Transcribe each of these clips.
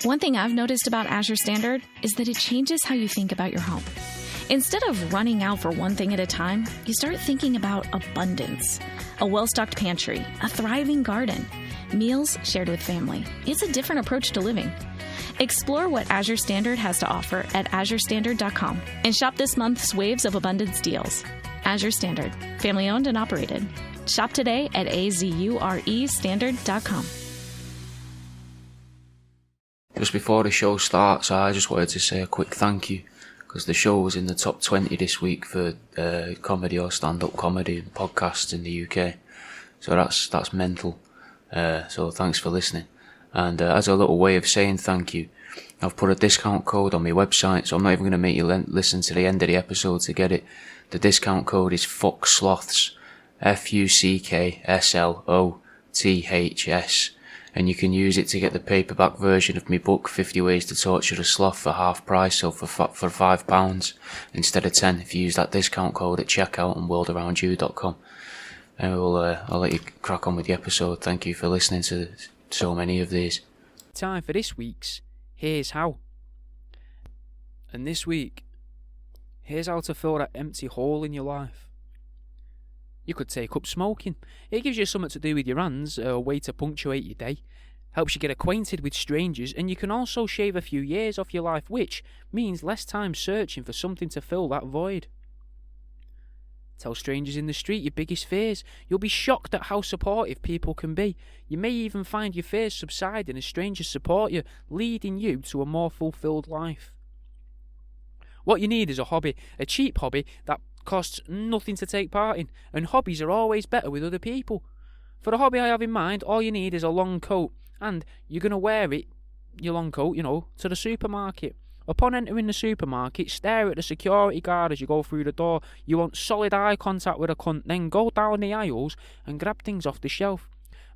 One thing I've noticed about Azure Standard is that it changes how you think about your home. Instead of running out for one thing at a time, you start thinking about abundance. A well-stocked pantry, a thriving garden, meals shared with family. It's a different approach to living. Explore what Azure Standard has to offer at azurestandard.com and shop this month's Waves of Abundance deals. Azure Standard, family owned and operated. Shop today at azurestandard.com. Just before the show starts, I just wanted to say a quick thank you, because the show was in the top 20 this week for comedy or stand-up comedy and podcasts in the UK. So that's mental. So thanks for listening. And as a little way of saying thank you, I've put a discount code on my website, so I'm not even going to make you listen to the end of the episode to get it. The discount code is FUCKSLOTHS, FUCKSLOTHS, and you can use it to get the paperback version of my book, 50 Ways to Torture a Sloth, for half price, so for £5 instead of 10 if you use that discount code at checkout on worldaroundyou.com. And I'll let you crack on with the episode. Thank you for listening to so many of these. Time for this week's Here's How. And this week, here's how to fill that empty hole in your life. You could take up smoking. It gives you something to do with your hands, a way to punctuate your day, helps you get acquainted with strangers, and you can also shave a few years off your life, which means less time searching for something to fill that void. Tell strangers in the street your biggest fears. You'll be shocked at how supportive people can be. You may even find your fears subsiding as strangers support you, leading you to a more fulfilled life. What you need is a hobby, a cheap hobby that costs nothing to take part in, and hobbies are always better with other people. For the hobby I have in mind, all you need is a long coat, and you're going to wear it, your long coat, to the supermarket. Upon entering the supermarket, stare at the security guard as you go through the door. You want solid eye contact with a cunt, then go down the aisles and grab things off the shelf.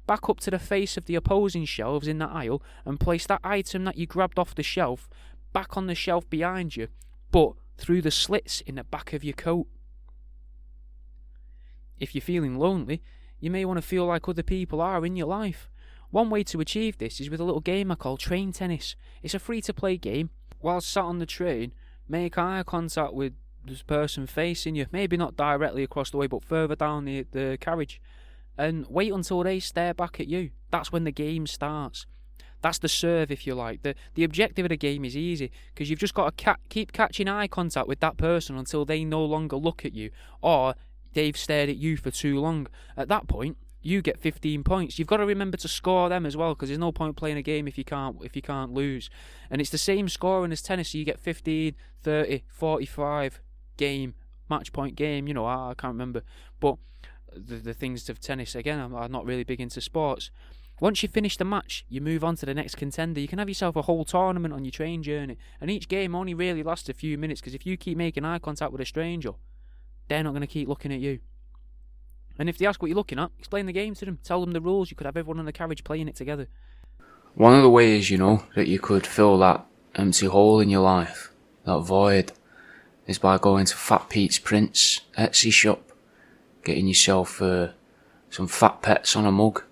Back up to the face of the opposing shelves in that aisle and place that item that you grabbed off the shelf back on the shelf behind you, but through the slits in the back of your coat. If you're feeling lonely, you may want to feel like other people are in your life. One way to achieve this is with a little game I call Train Tennis. It's a free-to-play game. While sat on the train, make eye contact with this person facing you, maybe not directly across the way, but further down the carriage, and wait until they stare back at you. That's when the game starts. That's the serve, if you like. The objective of the game is easy, because you've just got to keep catching eye contact with that person until they no longer look at you, or they've stared at you for too long. At that point, you get 15 points. You've got to remember to score them as well, because there's no point playing a game if you can't lose. And it's the same scoring as tennis, so you get 15, 30, 45 game, match point game. I can't remember. But the things of tennis, again, I'm not really big into sports. Once you finish the match, you move on to the next contender. You can have yourself a whole tournament on your train journey. And each game only really lasts a few minutes, because if you keep making eye contact with a stranger, they're not going to keep looking at you. And if they ask what you're looking at, explain the game to them. Tell them the rules. You could have everyone in the carriage playing it together. One of the ways, that you could fill that empty hole in your life, that void, is by going to Fat Pete's Prints Etsy shop, getting yourself some fat pets on a mug,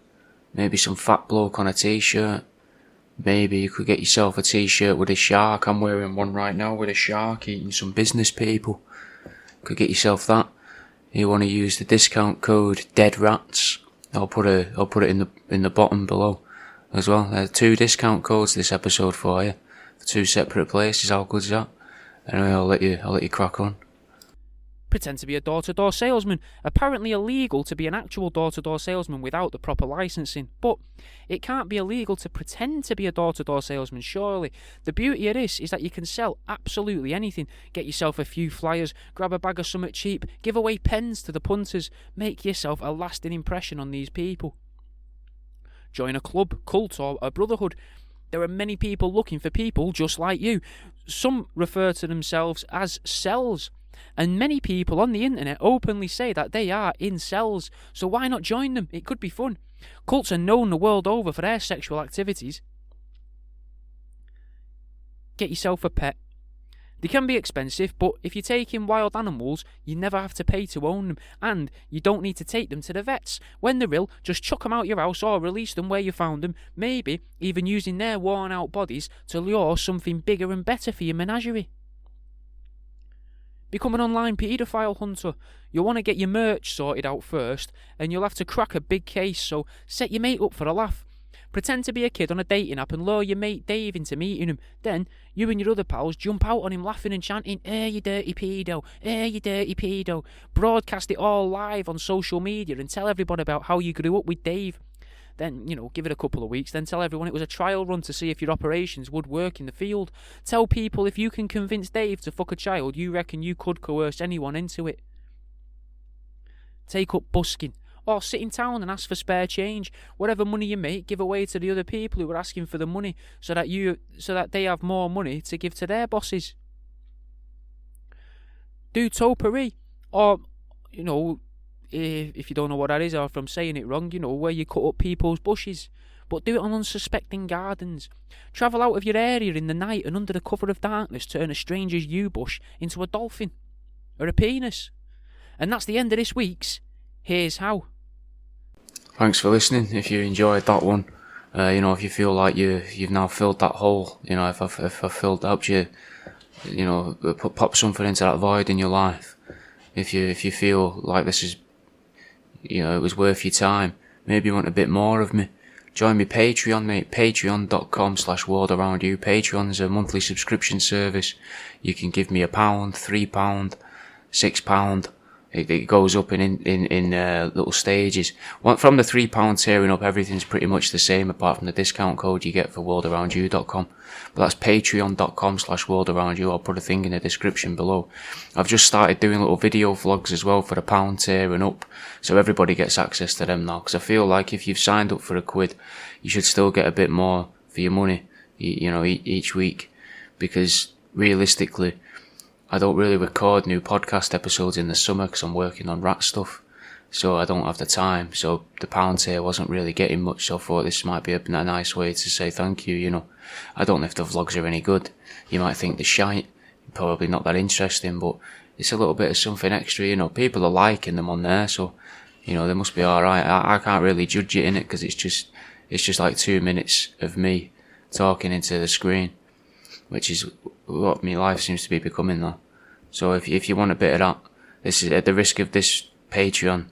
maybe some fat bloke on a t-shirt. Maybe you could get yourself a t-shirt with a shark. I'm wearing one right now with a shark eating some business people. Could get yourself that. You want to use the discount code DEADRATS. I'll put it in the bottom below as well. There are 2 discount codes this episode for you, for 2 separate places. How good's that? Anyway, I'll let you crack on. Pretend to be a door-to-door salesman. Apparently illegal to be an actual door-to-door salesman without the proper licensing. But it can't be illegal to pretend to be a door-to-door salesman, surely. The beauty of this is that you can sell absolutely anything. Get yourself a few flyers, grab a bag of something cheap, give away pens to the punters, make yourself a lasting impression on these people. Join a club, cult, or a brotherhood. There are many people looking for people just like you. Some refer to themselves as cells. And many people on the internet openly say that they are incels, so why not join them? It could be fun. Cults are known the world over for their sexual activities. Get yourself a pet. They can be expensive, but if you take in wild animals, you never have to pay to own them, and you don't need to take them to the vets. When they're ill, just chuck them out your house or release them where you found them, maybe even using their worn out bodies to lure something bigger and better for your menagerie. Become an online paedophile hunter. You'll want to get your merch sorted out first, and you'll have to crack a big case, so set your mate up for a laugh. Pretend to be a kid on a dating app and lure your mate Dave into meeting him. Then, you and your other pals jump out on him laughing and chanting, you dirty pedo, you dirty pedo. Broadcast it all live on social media and tell everybody about how you grew up with Dave. Then, give it a couple of weeks, then tell everyone it was a trial run to see if your operations would work in the field. Tell people if you can convince Dave to fuck a child, you reckon you could coerce anyone into it. Take up busking. Or sit in town and ask for spare change. Whatever money you make, give away to the other people who are asking for the money, so that they have more money to give to their bosses. Do topiary, or if you don't know what that is, or if I'm saying it wrong, where you cut up people's bushes. But do it on unsuspecting gardens. Travel out of your area in the night and under the cover of darkness turn a stranger's yew-bush into a dolphin or a penis. And that's the end of this week's Here's How. Thanks for listening. If you enjoyed that one, if you feel like you've now filled that hole, if I helped you, pop something into that void in your life. If you feel like this is, it was worth your time, maybe you want a bit more of me, join me Patreon, mate. Patreon.com/worldaroundyou. Patreon's a monthly subscription service. You can give me £1, £3, £6. It goes up in little stages. From the £3 tiering up, everything's pretty much the same apart from the discount code you get for worldaroundyou.com. But that's patreon.com/worldaroundyou. I'll put a thing in the description below. I've just started doing little video vlogs as well for the £1 tier and up, so everybody gets access to them now. Because I feel like if you've signed up for £1, you should still get a bit more for your money, each week. Because realistically, I don't really record new podcast episodes in the summer because I'm working on rat stuff, so I don't have the time. So the £1 tier wasn't really getting much, so I thought this might be a nice way to say thank you, I don't know if the vlogs are any good. You might think they're shite, probably not that interesting, but it's a little bit of something extra, people are liking them on there, so, they must be alright. I can't really judge it in it because it's just like 2 minutes of me talking into the screen, which is what my life seems to be becoming now. So if you want a bit of that, this is at the risk of this Patreon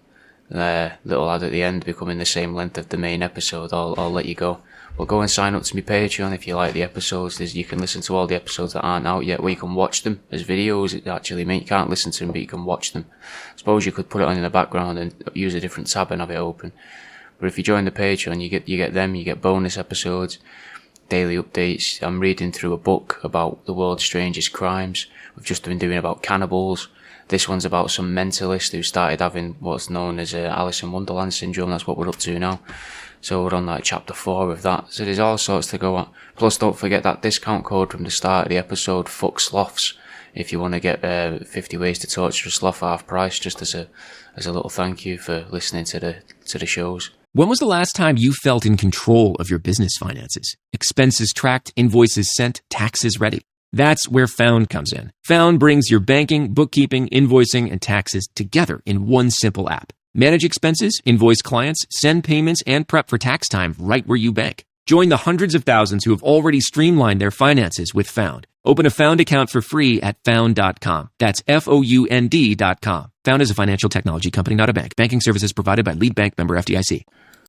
little ad at the end becoming the same length of the main episode, I'll let you go. But go and sign up to my Patreon if you like the episodes. You can listen to all the episodes that aren't out yet, where you can watch them as videos. It actually, you can't listen to them, but you can watch them. I suppose you could put it on in the background and use a different tab and have it open. But if you join the Patreon, you get them, you get bonus episodes, daily updates. I'm reading through a book about the world's strangest crimes. We've just been doing about cannibals. This one's about some mentalist who started having what's known as Alice in Wonderland syndrome. That's what we're up to now. So we're on chapter 4 of that. So there's all sorts to go at. Plus, don't forget that discount code from the start of the episode, Fuck Sloths, if you want to get 50 ways to torture a sloth half price, just as a little thank you for listening to the shows. When was the last time you felt in control of your business finances? Expenses tracked, invoices sent, taxes ready. That's where Found comes in. Found brings your banking, bookkeeping, invoicing, and taxes together in one simple app. Manage expenses, invoice clients, send payments, and prep for tax time right where you bank. Join the hundreds of thousands who have already streamlined their finances with Found. Open a Found account for free at Found.com. That's Found.com. Found is a financial technology company, not a bank. Banking services provided by Lead Bank, member FDIC.